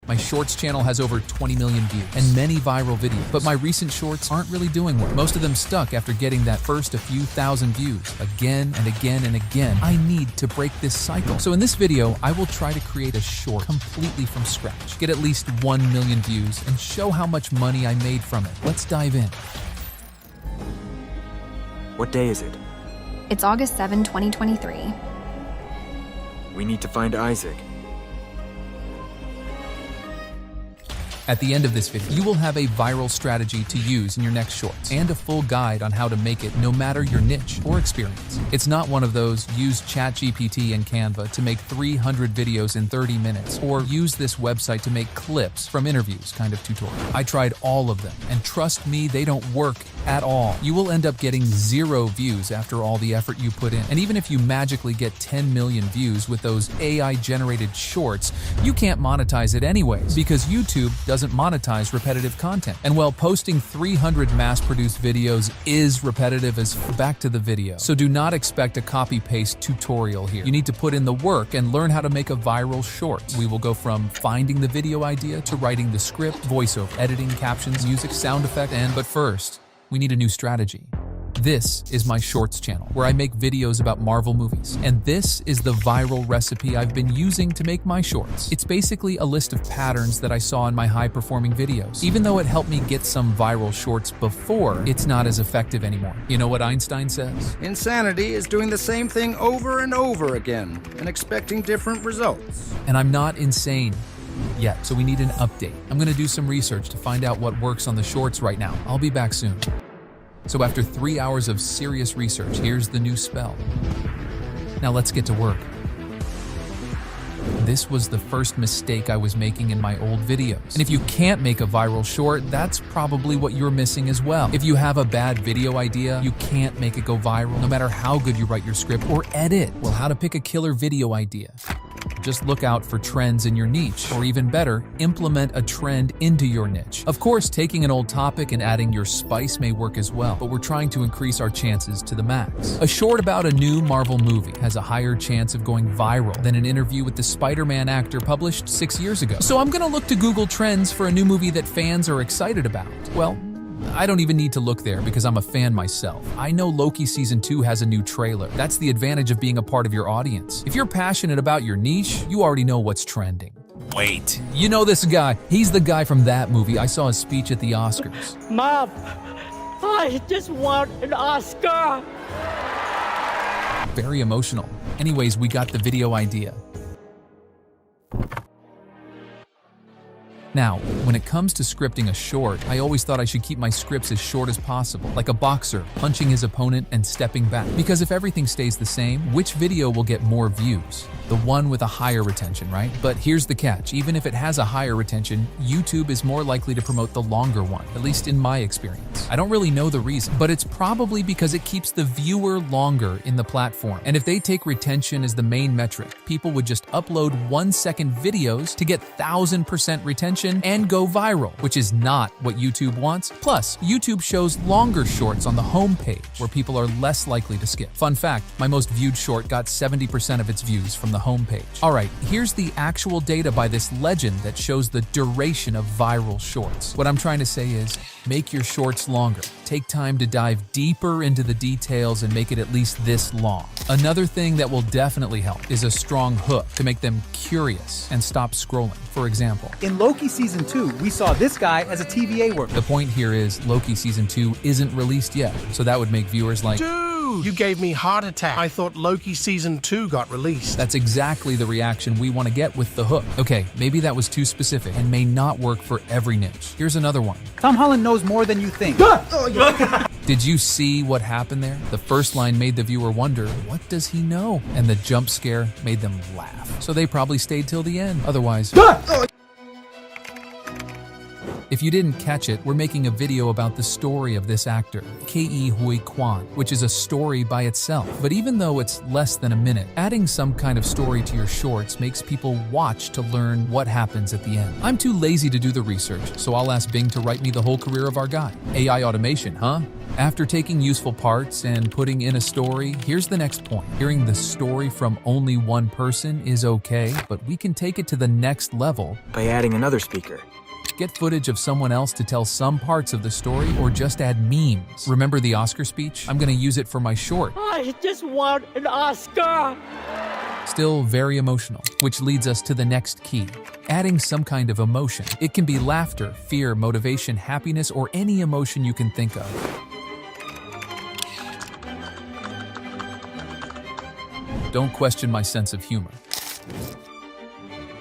My Shorts channel has over 20 million views and many viral videos, but my recent shorts aren't really doing well. Most of them stuck after getting that first a few thousand views. Again and again and again, I need to break this cycle. So in this video, I will try to create a short completely from scratch, get at least 1 million views, and show how much money I made from it. Let's dive in. What day is it? It's August 7, 2023. We need to find Isaac. At the end of this video, you will have a viral strategy to use in your next shorts and a full guide on how to make it no matter your niche or experience. It's not one of those use ChatGPT and Canva to make 300 videos in 30 minutes or use this website to make clips from interviews kind of tutorial. I tried all of them, and trust me, they don't work at all. You will end up getting 0 views after all the effort you put in. And even if you magically get 10 million views with those AI-generated shorts, you can't monetize it anyways because YouTube doesn't monetize repetitive content. And while posting 300 mass-produced videos is repetitive as back to the video, so do not expect a copy-paste tutorial here. You need to put in the work and learn how to make a viral short. We will go from finding the video idea to writing the script, voiceover, editing, captions, music, sound effect, but first, we need a new strategy. This is my Shorts channel, where I make videos about Marvel movies. And this is the viral recipe I've been using to make my shorts. It's basically a list of patterns that I saw in my high-performing videos. Even though it helped me get some viral shorts before, it's not as effective anymore. You know what Einstein says? Insanity is doing the same thing over and over again and expecting different results. And I'm not insane yet, so we need an update. I'm gonna do some research to find out what works on the shorts right now. I'll be back soon. So after 3 hours of serious research, here's the new spell. Now let's get to work. This was the first mistake I was making in my old videos. And if you can't make a viral short, that's probably what you're missing as well. If you have a bad video idea, you can't make it go viral, no matter how good you write your script or edit. Well, how to pick a killer video idea? Just look out for trends in your niche, or even better, implement a trend into your niche. Of course, taking an old topic and adding your spice may work as well, but we're trying to increase our chances to the max. A short about a new Marvel movie has a higher chance of going viral than an interview with the Spider-Man actor published 6 years ago. So I'm gonna look to Google Trends for a new movie that fans are excited about. Well, I don't even need to look there because I'm a fan myself. I know Loki Season 2 has a new trailer. That's the advantage of being a part of your audience. If you're passionate about your niche, you already know what's trending. Wait, you know this guy. He's the guy from that movie. I saw his speech at the Oscars. Mom, I just want an Oscar. Very emotional. Anyways, we got the video idea. Now, when it comes to scripting a short, I always thought I should keep my scripts as short as possible, like a boxer punching his opponent and stepping back. Because if everything stays the same, which video will get more views? The one with a higher retention, right? But here's the catch. Even if it has a higher retention, YouTube is more likely to promote the longer one, at least in my experience. I don't really know the reason, but it's probably because it keeps the viewer longer in the platform. And if they take retention as the main metric, people would just upload 1-second videos to get 1000% retention and go viral, which is not what YouTube wants. Plus, YouTube shows longer shorts on the homepage where people are less likely to skip. Fun fact, my most viewed short got 70% of its views from the homepage. Alright, here's the actual data by this legend that shows the duration of viral shorts. What I'm trying to say is, make your shorts longer. Take time to dive deeper into the details and make it at least this long. Another thing that will definitely help is a strong hook to make them curious and stop scrolling. For example, in Loki Season 2, we saw this guy as a TVA worker. The point here is Loki Season 2 isn't released yet, so that would make viewers like, Dude, you gave me heart attack. I thought Loki Season 2 got released. That's exactly the reaction we want to get with the hook. Okay, maybe that was too specific and may not work for every niche. Here's another one. Tom Holland knows more than you think. Did you see what happened there? The first line made the viewer wonder, what does he know? And the jump scare made them laugh. So they probably stayed till the end. Otherwise, If you didn't catch it, we're making a video about the story of this actor, Ke Huy Quan, which is a story by itself. But even though it's less than a minute, adding some kind of story to your shorts makes people watch to learn what happens at the end. I'm too lazy to do the research, so I'll ask Bing to write me the whole career of our guy. AI automation, huh? After taking useful parts and putting in a story, here's the next point. Hearing the story from only one person is okay, but we can take it to the next level By adding another speaker. get footage of someone else to tell some parts of the story, or just add memes. Remember the Oscar speech? I'm gonna use it for my short. I just want an Oscar. Still very emotional, which leads us to the next key. Adding some kind of emotion. It can be laughter, fear, motivation, happiness, or any emotion you can think of. Don't question my sense of humor.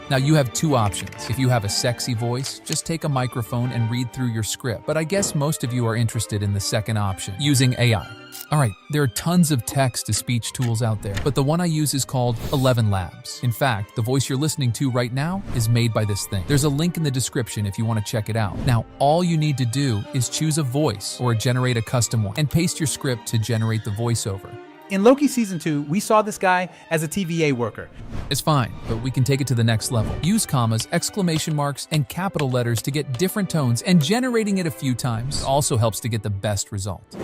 Now you have two options. If you have a sexy voice, just take a microphone and read through your script. But I guess most of you are interested in the second option, using AI. Alright, there are tons of text-to-speech tools out there, but the one I use is called ElevenLabs. In fact, the voice you're listening to right now is made by this thing. There's a link in the description if you want to check it out. Now, all you need to do is choose a voice or generate a custom one and paste your script to generate the voiceover. In Loki Season 2, we saw this guy as a TVA worker. It's fine, but we can take it to the next level. Use commas, exclamation marks, and capital letters to get different tones, and generating it a few times also helps to get the best result.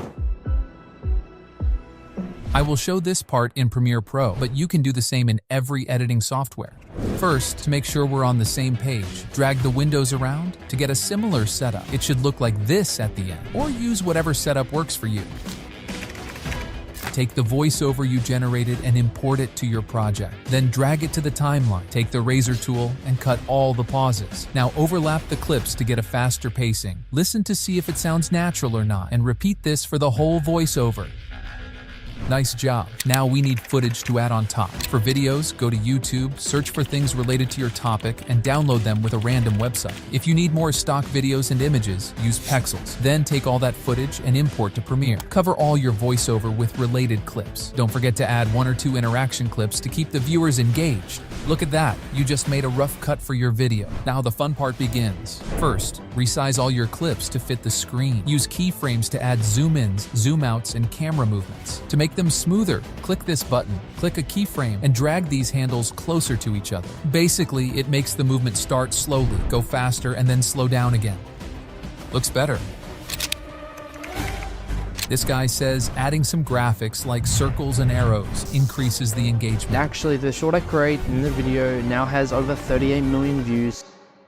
I will show this part in Premiere Pro, but you can do the same in every editing software. First, to make sure we're on the same page, drag the windows around to get a similar setup. It should look like this at the end, or use whatever setup works for you. Take the voiceover you generated and import it to your project. Then drag it to the timeline. Take the razor tool and cut all the pauses. Now overlap the clips to get a faster pacing. Listen to see if it sounds natural or not, and repeat this for the whole voiceover. Nice job. Now we need footage to add on top. For videos, go to YouTube, search for things related to your topic, and download them with a random website. If you need more stock videos and images, use Pexels. Then take all that footage and import to Premiere. Cover all your voiceover with related clips. Don't forget to add 1 or 2 interaction clips to keep the viewers engaged. Look at that, you just made a rough cut for your video. Now the fun part begins. First, resize all your clips to fit the screen. Use keyframes to add zoom-ins, zoom-outs, and camera movements. To make them smoother, click this button, click a keyframe, and drag these handles closer to each other. Basically, it makes the movement start slowly, go faster, and then slow down again. Looks better. This guy says adding some graphics like circles and arrows increases the engagement. Actually, the short I create in the video now has over 38 million views.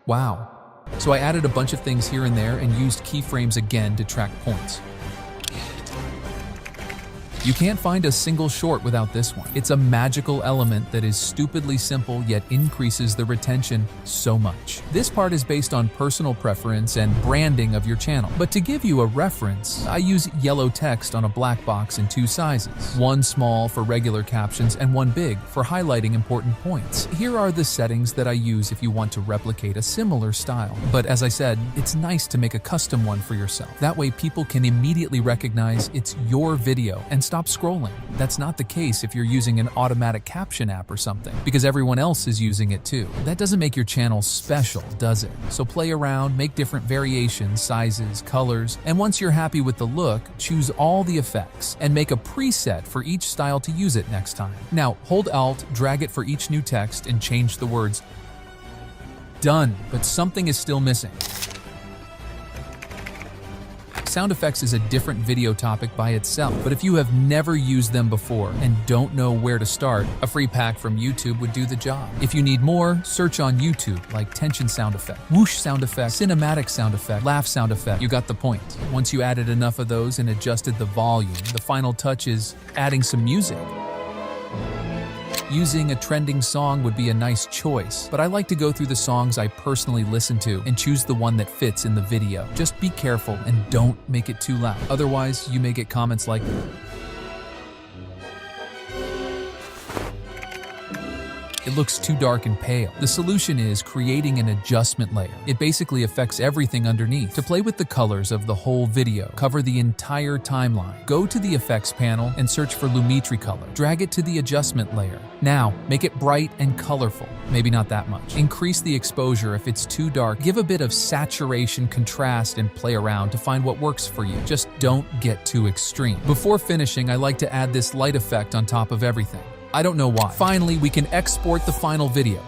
Wow. So I added a bunch of things here and there and used keyframes again to track points. You can't find a single short without this one. It's a magical element that is stupidly simple yet increases the retention so much. This part is based on personal preference and branding of your channel. But to give you a reference, I use yellow text on a black box in 2 sizes. One small for regular captions and one big for highlighting important points. Here are the settings that I use if you want to replicate a similar style. But as I said, it's nice to make a custom one for yourself. That way people can immediately recognize it's your video and stop scrolling. That's not the case if you're using an automatic caption app or something, because everyone else is using it too. That doesn't make your channel special, does it? So play around, make different variations, sizes, colors, and once you're happy with the look, choose all the effects and make a preset for each style to use it next time. Now, hold Alt, drag it for each new text, and change the words. Done, but something is still missing. Sound effects is a different video topic by itself, but if you have never used them before and don't know where to start, a free pack from YouTube would do the job. If you need more, search on YouTube, like tension sound effect, whoosh sound effect, cinematic sound effect, laugh sound effect. You got the point. Once you added enough of those and adjusted the volume, the final touch is adding some music. Using a trending song would be a nice choice, but I like to go through the songs I personally listen to and choose the one that fits in the video. Just be careful and don't make it too loud. Otherwise, you may get comments like, "It looks too dark and pale. The solution is creating an adjustment layer. It basically affects everything underneath. To play with the colors of the whole video, cover the entire timeline. Go to the effects panel and search for Lumetri color. Drag it to the adjustment layer. Now, make it bright and colorful. Maybe not that much. Increase the exposure if it's too dark. Give a bit of saturation, contrast, and play around to find what works for you. Just don't get too extreme. Before finishing, I like to add this light effect on top of everything. I don't know why. Finally, we can export the final video.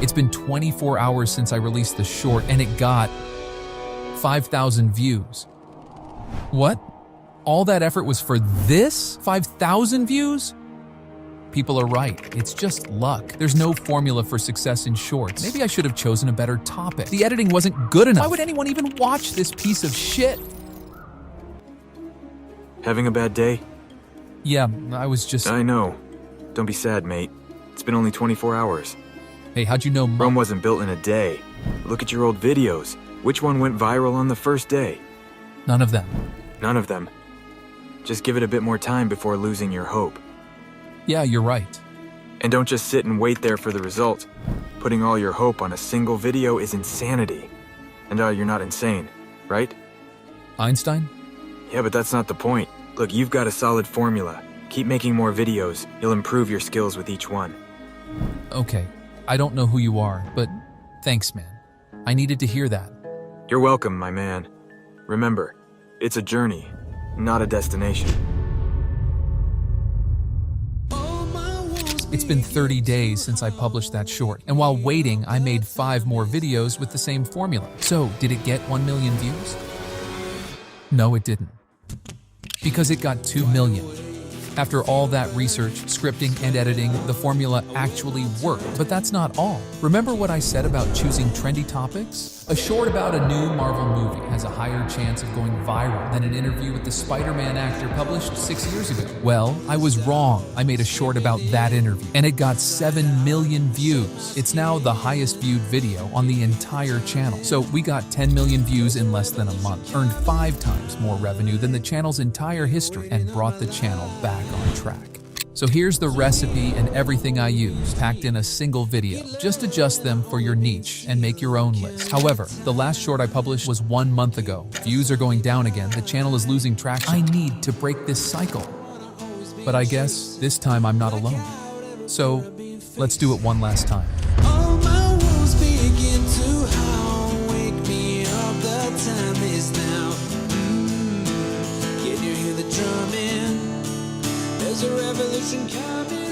It's been 24 hours since I released the short, and it got 5,000 views. What? All that effort was for this? 5,000 views? People are right. It's just luck. There's no formula for success in shorts. Maybe I should have chosen a better topic. The editing wasn't good enough. Why would anyone even watch this piece of shit? Having a bad day? Yeah, I was just... I know. Don't be sad, mate. It's been only 24 hours. Hey, how'd you know Rome wasn't built in a day. Look at your old videos. Which one went viral on the first day? None of them. None of them. Just give it a bit more time before losing your hope. Yeah, you're right. And don't just sit and wait there for the result. Putting all your hope on a single video is insanity. And you're not insane, right? Einstein? Yeah, but that's not the point. Look, you've got a solid formula. Keep making more videos. You'll improve your skills with each one. Okay, I don't know who you are, but thanks, man. I needed to hear that. You're welcome, my man. Remember, it's a journey, not a destination. It's been 30 days since I published that short, and while waiting, I made 5 more videos with the same formula. So, did it get 1 million views? No, it didn't. Because it got 2 million. After all that research, scripting, and editing, the formula actually worked. But that's not all. Remember what I said about choosing trendy topics? A short about a new Marvel movie has a higher chance of going viral than an interview with the Spider-Man actor published 6 years ago. Well, I was wrong. I made a short about that interview, and it got 7 million views. It's now the highest viewed video on the entire channel. So we got 10 million views in less than a month, earned 5 times more revenue than the channel's entire history, and brought the channel back on track. So here's the recipe and everything I use, packed in a single video. Just adjust them for your niche and make your own list. However, the last short I published was 1 month ago. Views are going down again, the channel is losing traction. I need to break this cycle. But I guess this time I'm not alone. So let's do it one last time. All my wounds begin to howl. Wake me up, the time is now. Can you hear the drumming? There's a revolution coming.